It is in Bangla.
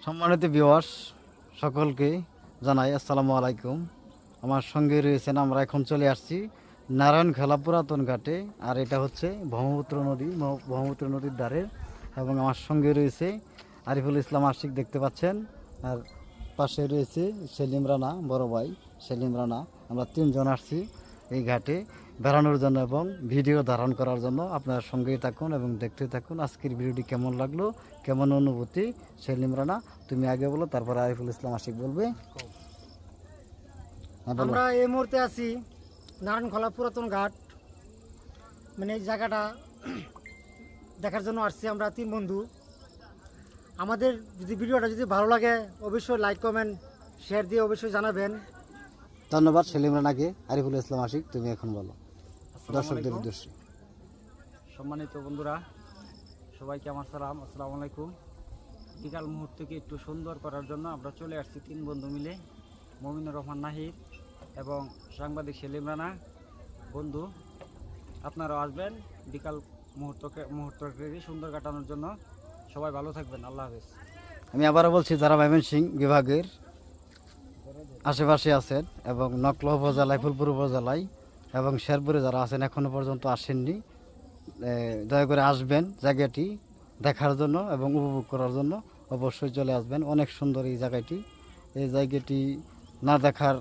সম্মানিত ভিউয়ার্স সকলকে জানাই আসসালামু আলাইকুম। আমার সঙ্গে রয়েছেন, আমরা এখন চলে আসছি নারায়ণখেলা পুরাতন ঘাটে, আর এটা হচ্ছে ব্রহ্মপুত্র নদী, ব্রহ্মপুত্র নদীর ধারে। এবং আমার সঙ্গে রয়েছে আরিফুল ইসলাম আশিক, দেখতে পাচ্ছেন। আর পাশে রয়েছে সেলিম রানা, বড় ভাই সেলিম রানা। আমরা তিনজন আসছি এই ঘাটে বেড়ানোর জন্য এবং ভিডিও ধারণ করার জন্য। আপনারা সঙ্গেই থাকুন এবং দেখতে থাকুন আজকের ভিডিওটি কেমন লাগলো, কেমন অনুভূতি। সেলিম রানা তুমি আগে বলো, তারপর আরিফুল ইসলাম আশিক বলবে। হ্যাঁ, বলো। আমরা এই মুহূর্তে আছি নারায়ণখোলা পুরাতন ঘাট, মানে এই জায়গাটা দেখার জন্য আসছি আমরা তিন বন্ধু। আমাদের যদি ভিডিওটা যদি ভালো লাগে অবশ্যই লাইক কমেন্ট শেয়ার দিয়ে অবশ্যই জানাবেন। ধন্যবাদ সেলিম রানাকে। আরিফুল ইসলাম আশিক তুমি এখন বলো দর্শকদের উদ্দেশ্যে। সম্মানিত বন্ধুরা, সবাইকে আমার সালাম, আসসালামু আলাইকুম। বিকাল মুহূর্তকে একটু সুন্দর করার জন্য আমরা চলে আসছি তিন বন্ধু মিলে, মমিনুর রহমান নাহিদ এবং সাংবাদিক সেলিম রানা। বন্ধু, আপনারাও আসবেন বিকাল মুহূর্তকে সুন্দর কাটানোর জন্য। সবাই ভালো থাকবেন, আল্লাহ হাফেজ। আমি আবারও বলছি, যারা ময়মনসিংহ বিভাগের আশেপাশে আছেন এবং নকলা উপজেলায়, ফুলপুর উপজেলায় এবং শেরপুরে যারা আছেন এখনও পর্যন্ত আসেননি, দয়া করে আসবেন জায়গাটি দেখার জন্য এবং উপভোগ করার জন্য। অবশ্যই চলে আসবেন, অনেক সুন্দর এই জায়গাটি। এই জায়গাটি না দেখার